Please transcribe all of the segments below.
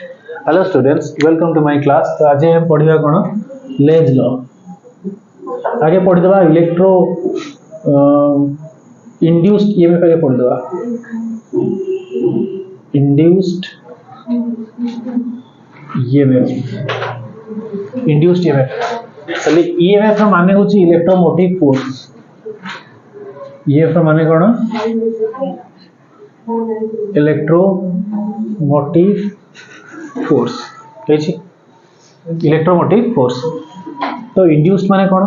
Hello students, welcome to my class. तो आज हम पढ़िबा कोन लेंज लॉ। आगे पढ़िदबा इलेक्ट्रो इंड्यूस्ड ईएमएफ आगे पढ़िदबा इंड्यूस्ड ईएमएफ चलिए ईएमएफ रो माने होची इलेक्ट्रोमोटिव फोर्स। ईएमएफ रो माने कोन इलेक्ट्रोमोटिव फोर्स कहिछि इलेक्ट्रोमोटिव फोर्स। तो इंड्यूस्ड माने कोन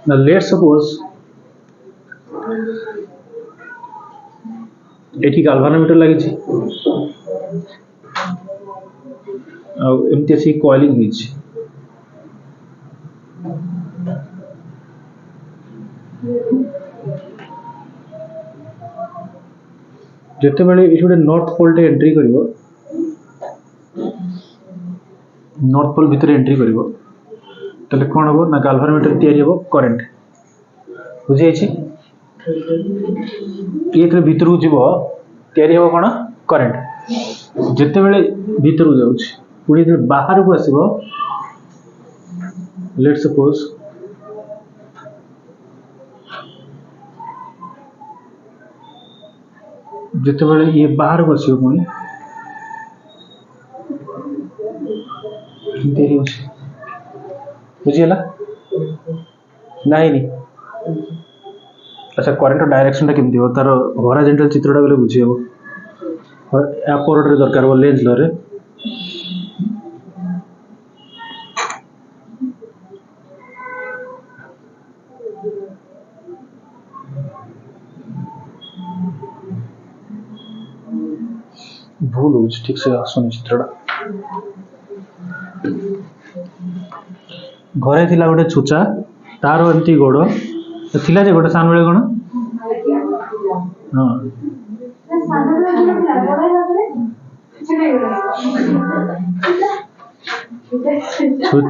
ना लेट्स सपोज एठी गाल्वानोमीटर लागि छि आ एमती अछि कॉइलिंग होई छि जते बेले एठी गोटे नॉर्थ पोल टे एंट्री करिवो नॉर्थ पोल भितर एंट्री करिवो तले कोन हबो ना गाल्वानोमीटर तयारी हबो करंट बुझी छि ये भीतर को जीव तैयारी हम कौन करंट जिते बेले भीतर को जाऊँ पुणी बाहर को आसब लेट सपोज जिते बेले ये बाहर को आसब पुणी बुझीगला नहीं अच्छा करंट डायरेक्शन केमती हो तार हॉरिजॉन्टल चित्रटा गले बुझी हम एपोरेटर दरकार हो लेंस लॉ रे भूल हो ठीक से आसुन चित्रटा घरे थिला गोटे छुचा तार एमती गोड़ थिला जे गोटे सान बेले कोन हां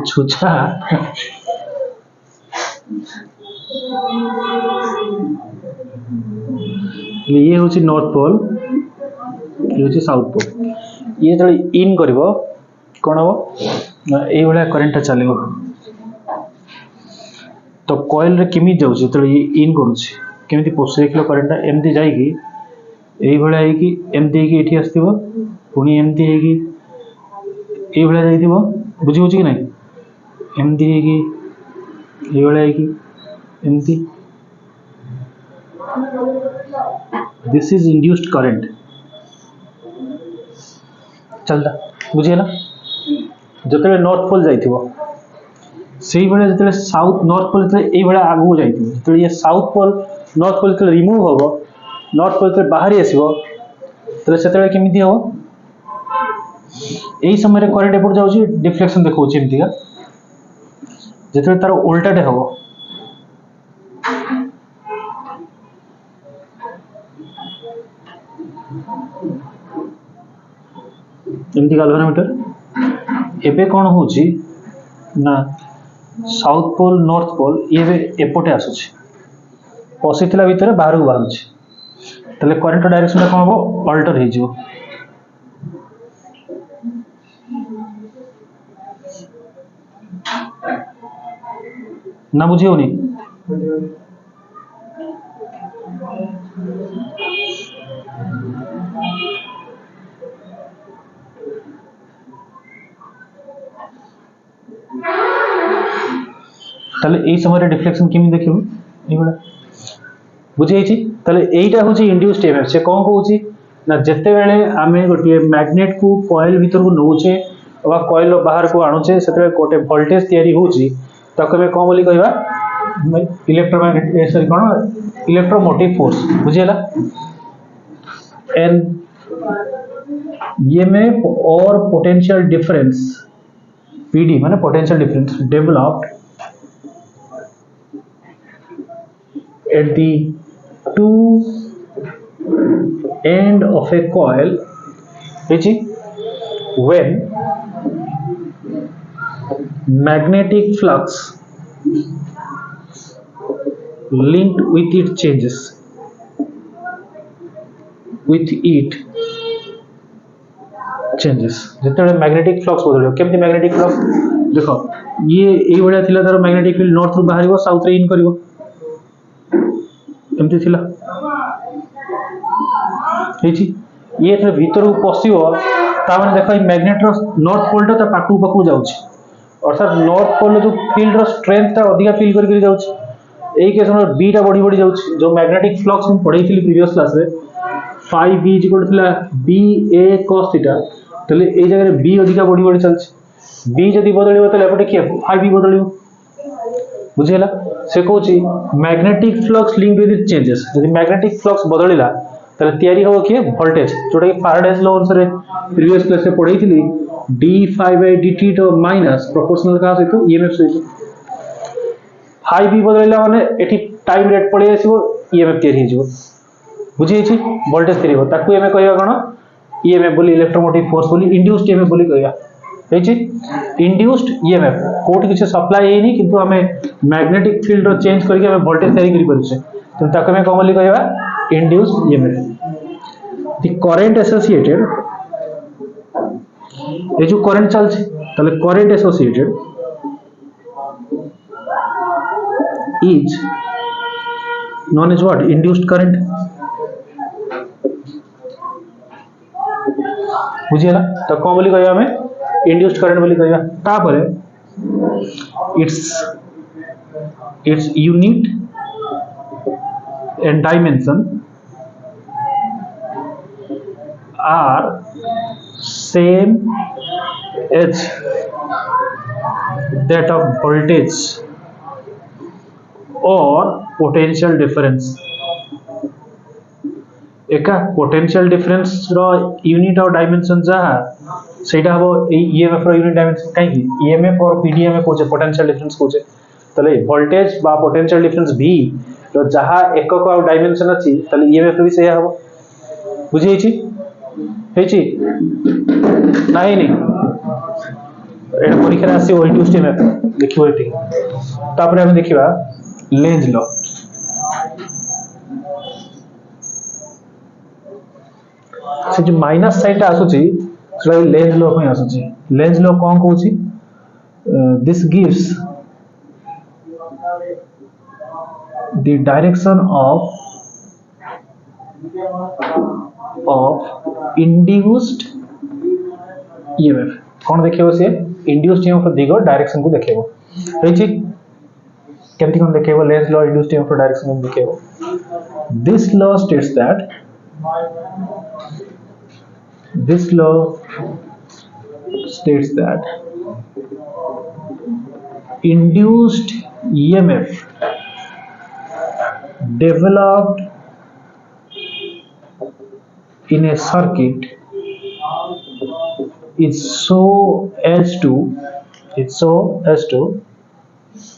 छुचा ये होची नॉर्थ पोल ये होची साउथ पोल ये जब इन करिवो कोन हो ए भलिया करंट चलेबो तो कॉइल रे केमी जाउची तो ये इन करूची केमिति पोसिकलो करंट एमती जाई की एई भलिया है कि एमती है कि एठी आस्तिबो पुनी एमती है कि एई भलिया जाईतिबो बुझी होची कि नहीं एमती है कि एई भलिया है कि एमती दिस इज इंड्यूस्ड करंट चलता बुझीगला जतले नॉर्थ पोल जाईतिबो सेही भले जतले साउथ नॉर्थ पोल जतले एई भले आगु जाईतिबो जतले ये साउथ पोल नॉर्थ पोल जतले रिमूव होबो नॉर्थ पोल जतले बाहरी आसीबो तले सेतले केमिति हो एई समय रे करंट एपट जाउची डिफ्लेक्शन देखौची एमतिका जतले तार उल्टाटे होबो एमती गाल्वानोमीटर एबे कोन होची ना साउथ पोल नॉर्थ पोल ये एपटे आसुची पसिथिला भितर बाहर को बाहरुची तले करंट डायरेक्शन कोन हबो अल्टर हे जिवो ना बुझी होनी ताले एई समय रे डिफ्लेक्शन केमि देखिबो एई बडा बुझी आइछि ताले एईटा होची इंड्यूस्ड ईएमएफ से कोन कहूची ना जते बेले आमे गोटे मैग्नेट को कॉइल भीतर को नौचे वा कॉइल बाहर को आणुचे सेते गोटे वोल्टेज तयारी होची ताको में कोन बोली कहबा इलेक्ट्रोमैग्नेटिक सॉरी कोन इलेक्ट्रोमोटिव फोर्स बुझियला एन ईएमएफ और पोटेंशियल डिफरेंस पीडी माने potential difference developed at the two end of a coil which when magnetic flux linked with it changes with it changes जिते मैग्नेटिक फ्लक्स बदल केमती magnetic flux देख ये भाया थिला तार magnetic field north रु बाहर साउथ रे इन करिवो एमती थिला हेची ये थे भीतर को पसिबो ता माने देखो मैग्नेट रो नॉर्थ पोल ता पाकू पाकू जाउची अर्थात नॉर्थ पोल जो फील्ड रो स्ट्रेंथ ता अधिका फील करके जाउची एई केस में बी टा बढ़ी बढ़ी जाउची जो मैग्नेटिक फ्लक्स हम पढ़ाई थी प्रीवियस क्लास रे 5b इक्वल थिला b a cos थीटा तले ए जगह रे b अधिका बढ़ी बढ़ी चलची b जदी बदलिबो तले एपटे के 5b बदलिबो बुझेला से कहूची magnetic flux link with changes जदी मैग्नेटिक फ्लक्स बदलिला तले तयारी हो कि वोल्टेज जोटा कि फैराडेज लॉ अनुसार प्रीवियस क्लास से पढ़ाई थी d∅dt तो माइनस प्रोपोर्शनल का सहित ईएमएफ सहित 5b बदलिला माने एठी टाइम रेट पळी आसीबो ईएमएफ तयारी हे जिवो बुझी छी वोल्टेज तयारी हो ताकू एमे कहया कोन ईएमएफ बोली इलेक्ट्रोमोटिव फोर्स बोली इंड्यूस्ड ईएमएफ बोली कहया हे छी इंड्यूस्ड ईएमएफ कोट किछ सप्लाई हेनी किंतु हमें मैग्नेटिक फील्ड रो चेंज करके हमें वोल्टेज तयारी करि परछे तो ताकू हमें कोन बोली कहया induced EMF the current associated ये जो करंट चलছে তাহলে current associated is known as what induced current बुझिएला तो कौन बोली कहया हमें induced current बोली कहया तापर its unit and dimension are same as that of voltage or potential difference एका पोटेंशियल डिफरेंस रो यूनिट और डायमेंशन जहा सेटा हबो ईएमएफ रो यूनिट डायमेंशन काई की ईएमएफ और पीडीएम कोचे पोटेंशियल डिफरेंस कोचे तले वोल्टेज बा पोटेंशियल डिफरेंस भी तो जहा एकक और डायमेंशन अछि तले ईएमएफ भी सेया हबो बुझी छी हेची नाही नहीं एटा परीक्षा रे आसी इंड्यूस्ड ईएमएफ लिखिबो एठी तापर हम देखिबा लेंज लॉ से जो माइनस साइड आसुची सेटा लेंज लॉ में आसुची लेंज लॉ कोन कहूची this gives the direction of induced EMF कौन देखियो से induced EMF दिगो डायरेक्शन को देखियो हेची केमती कोन देखियो Lenz law induced EMF direction को देखियो this law states that induced EMF developed in a circuit is so as to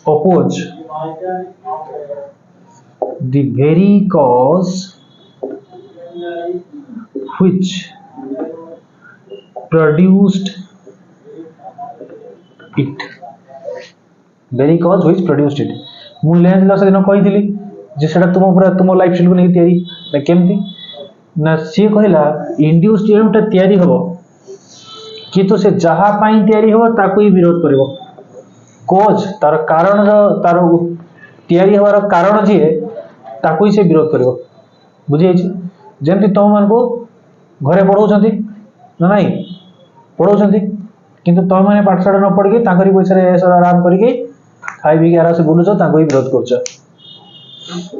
oppose the very cause which produced it मु लेंज लॉ से दिन कहिथिली जे सेटा तुम पूरा तुम लाइफ स्टाइल को नहीं तैयारी ना केमती ना सी कहला इंड्यूस्ड ईएमएफ ता तैयारी हबो किंतु से जहा पाई तैयारी हबो ताको ही विरोध करबो कोज तार कारण तार तैयारी हवार कारण जे ताको ही से विरोध करबो बुझी छी जेंति तुम मन को घरे पढौछंती ना नहीं पढौछंती किंतु तुम माने पाठशाला न पढ़ के ताकरी पैसा रे आराम करके खाई पी के आराम से बुलुछ ताको ही विरोध करछ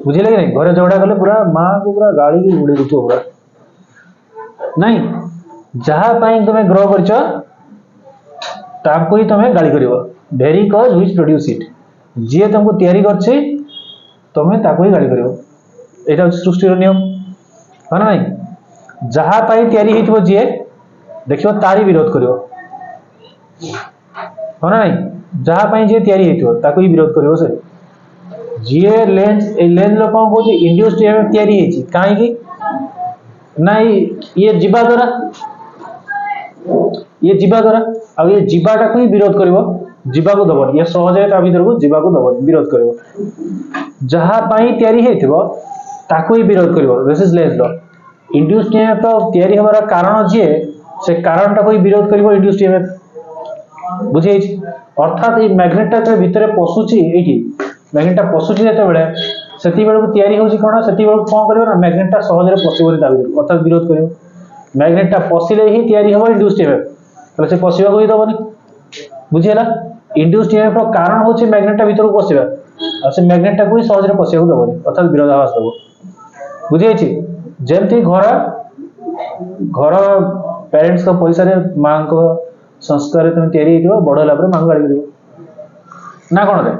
बुझिले कि नहीं घरे झगड़ा कले पूरा मां को पूरा गाड़ी की उड़ी देतो पूरा नहीं जहा पाई तुमे ग्रो करछ ताको ही तुमे गाली करिवो very cause which produce it जे तुमको तैयारी करछे तुमे ताको ही गाली करिवो एटा सृष्टि रो नियम है ना नहीं जहा पाई तैयारी हेतिबो जे देखियो तारी विरोध करिवो है ना नहीं जहा पाई जे तैयारी हेतिबो ताको ही विरोध करिवो से जे लेंज लोक को इंड्यूस्ड ईएमएफ तैयारी हेची काहे की नहीं ये जीवा द्वारा अब ये जीवाटा को ही विरोध करिवो जीवा को दबो ये सहज है ता भीतर को जीवा को दबो विरोध करिवो जहा पाई तैयारी हेतिबो ताको ही विरोध करिवो this is Lenz law induced EMF तो तैयारी हमारा कारण जे से कारणटा कोई विरोध करिवो इंड्यूस्ड ईएमएफ बुझे अर्थात ये मैग्नेटटा भितर पशुची एठी मैग्नेटटा पशुची जेते बेले सेति बेलू तैयारी होची कोन सेति बेलू कोन करिवो ना मैग्नेटटा सहज रे पशिबोनी ता भितर अर्थात विरोध करिवो मैग्नेटटा पशिले ही तैयारी होबो इंड्यूस्ड ईएमएफ तले से पशिबा को ही दबनी बुझियला इंड्यूस्ड ईएमएफ रो कारण होची मैग्नेटटा भितर पशिबा आ से मैग्नेटटा को ही सहज रे पशिबा को दबनी अर्थात विरोधाभास दबो बुझे जेमती घर पेरेंट्स का पैसा रे मां को संस्कार तुम तैयारी हेतिबो बड़ होला पर मां गाली करिवो ना कोन रे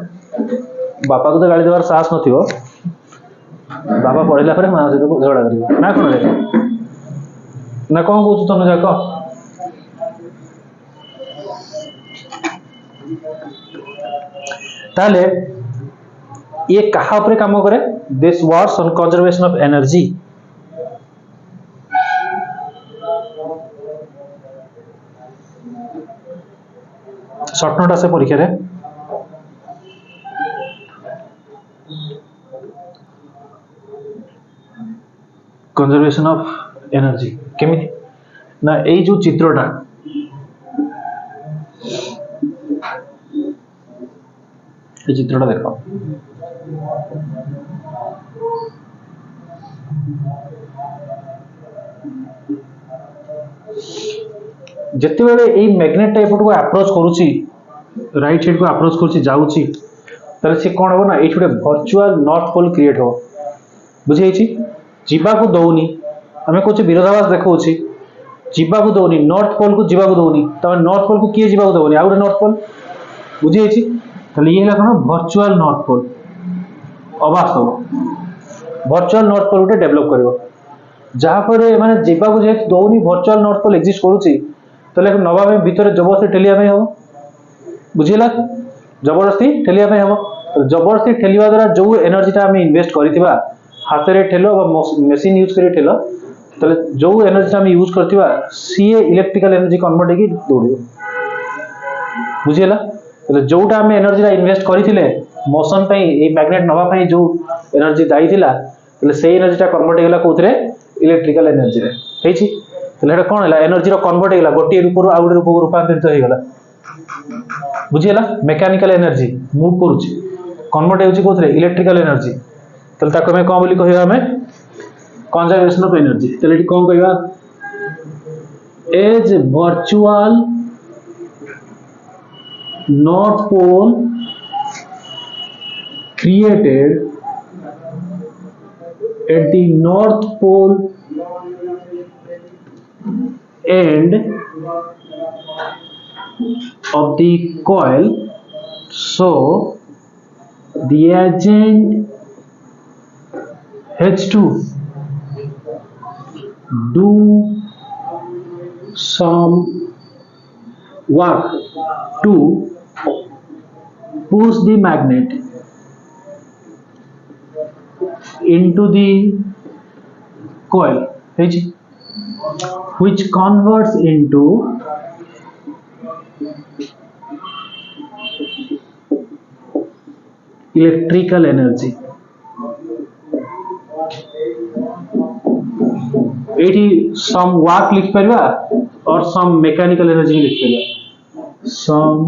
बापा को तो गाली देवार साहस नथिबो बापा पढ़िला पर मां से तो झगड़ा करिवो ना कोन रे ना कोन कहू तुम जाको ताले ये कहा ऊपर काम करे this works on conservation of energy short note आसे परीक्षा रे कंजर्वेशन ऑफ एनर्जी केमिति ना एई जो चित्रटा ये चित्रटा देखो जिते बेले एई मैग्नेट टाइप को अप्रोच करूची राइट साइड को अप्रोच करूची जाऊची तले से कोन हो ना एठी गोटे वर्चुअल नॉर्थ पोल क्रिएट हो बुझे छी जीवा को दउनी हमें कुछ विरोधाभास देखौची जीवा को दउनी नॉर्थ पोल को जीवा को दउनी त नॉर्थ पोल को किए जीवा को दउनी आ गोटे नॉर्थ पोल बुझे छी तले ये होला कोन वर्चुअल नॉर्थ पोल अवास्तव वर्चुअल नॉर्थ पोल गोटे डेवलप करिवो जहा पर माने जीवा को जे दउनी वर्चुअल नॉर्थ पोल एग्जिस्ट करूची तले नवा में भीतर जबरदस्ती ठेलिया में हो बुझिला जबरदस्ती ठेलिया में हो जबरदस्ती ठेलिवा द्वारा जो एनर्जीटा हम इन्वेस्ट करथिबा हाथ रे ठेलो मशीन यूज करी ठेलो तले जो एनर्जीटा हम यूज करथिबा सीए इलेक्ट्रिकल एनर्जी कन्वर्ट हेकी दौड़ियो बुझिला तले जोटा हम एनर्जीटा इन्वेस्ट करथिले मोशन पई ए मैग्नेट नवा पई जो एनर्जी दाई थिला तले से एनर्जीटा कन्वर्ट हेला कोथरे इलेक्ट्रिकल एनर्जी रे हेची तले हेटा कोन हला एनर्जी रो कन्वर्ट हेला गोटी रूप रो आउट रूप रूपांतरित हो गेला बुझिला मेकानिकल एनर्जी मूव करूची कन्वर्ट हेउची कोथरे इलेक्ट्रिकल एनर्जी तले ताको में कोन बोली कहिबा हमें कंजर्वेशन ऑफ एनर्जी तले एटी कोन कहिबा as virtual north pole created at the north pole end of the coil, so the agent H2 do some work to push the magnet into the coil which converts into electrical energy eighty some work लिख परिबा और some mechanical energy लिख परिबा some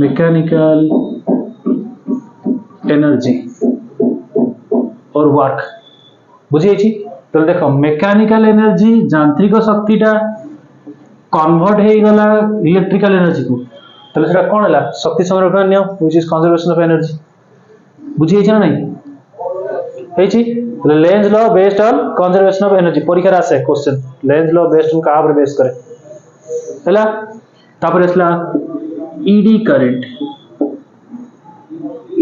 mechanical energy और work बुझे तो देखो mechanical energy यांत्रिक शक्तिटा convert हे गला electrical energy को तले सेटा कोन हला शक्ति संरक्षण नियम which is conservation of energy बुझे ना नहीं हेची Lenz law based on conservation of energy परीक्षा आसे question Lenz law based on का पर बेस करे हला तापर असला ईडी करंट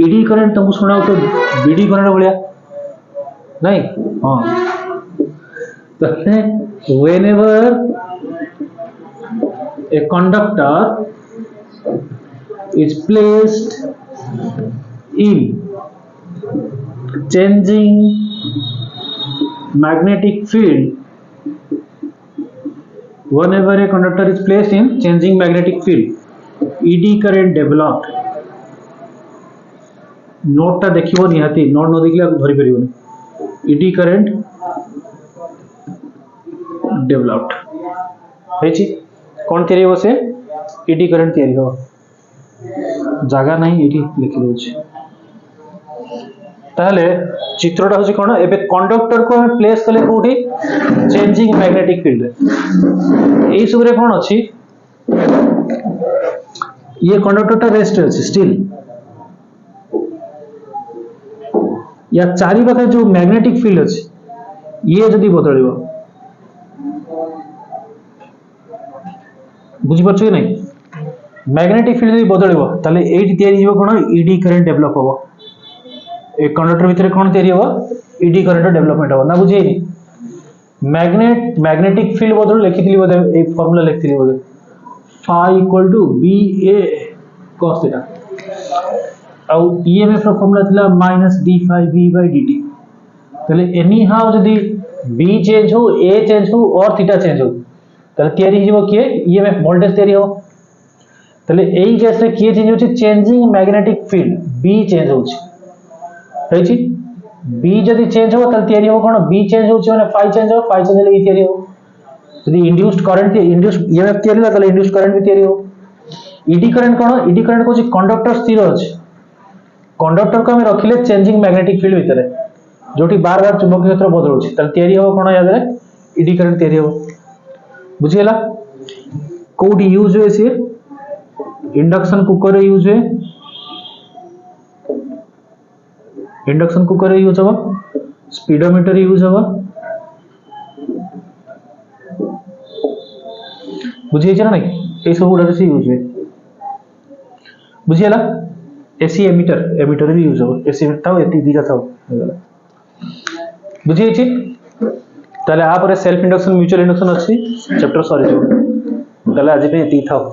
ईडी करंट तुमको सुना तो बीडी करंट भलिया नहीं हां तो whenever a conductor is placed in changing magnetic field whenever a conductor is placed in changing magnetic field ED current developed note टा देखिबो निहाती नोट न देखिले धरि परिबोनी ईडी करंट डेवलप्ड होइछि कोन तयारी हो से एडी करंट तयारी हो जागा नहीं एडी लिखि दोछि ताहले चित्रटा होछि कोन एबे कंडक्टर को हम प्लेस कले कोठी चेंजिंग मैग्नेटिक फील्ड एई सबरे कोन अछि ये कंडक्टरटा रेस्ट अछि स्टिल या चारि पाखे जो मैग्नेटिक फील्ड अछि ये जदि बदलिबो बुझी परछ कि नहीं मैग्नेटिक फील्ड जदि बदलिबो ताले एठी तयारी हो कोन ईडी करंट डेवलप हो एक कंडक्टर भितर कोन तयारी हो ईडी करंट डेवलपमेंट हो ना बुझी मैग्नेटिक फील्ड बदल लिखितली बोधे ए formula लिखितली Bodhe phi equal to ba cos theta आउ ईएमएफ रो फार्मूला थिला minus d phi v by dt तले एनी हाउ जदी b चेंज हो a चेंज हो और थीटा चेंज हो तले तयारी हिजो किए ईएमएफ वोल्टेज तयारी हो तले एई केस रे किए चेंज होची changing magnetic field b change होची होईची b जदी चेंज हो तले तयारी हो कोन b चेंज होची माने phi चेंज होले ई तयारी हो यदि इंड्यूस्ड करंट इंड्यूस्ड ईएमएफ तयारी तले इंड्यूस्ड करंट भी तयारी हो ईडी करंट कोन ईडी करंट कोची कंडक्टर स्थिर अछि कंडक्टर को हम रखिले चेंजिंग मैग्नेटिक फील्ड भितर जोटी बार बार चुंबकीय क्षेत्र बदलुछि तले तयारी हो कोन याद रे ईडी करंट तयारी हो बुझियला कोडी यूज होय से इंडक्शन कुकर रे यूज होय इंडक्शन कुकर रे यूज हो स्पीडोमीटर यूज हो बुझिए छ ना नहीं ए सब उडा से यूज होय बुझियला एसी एमीटर भी यूज हो एसी थाओ एती दिगा थाओ बुझिए छी ताले आ पर सेल्फ इंडक्शन म्यूचुअल इंडक्शन अछि चैप्टर सॉरी जो ताले आज पे एती थाओ।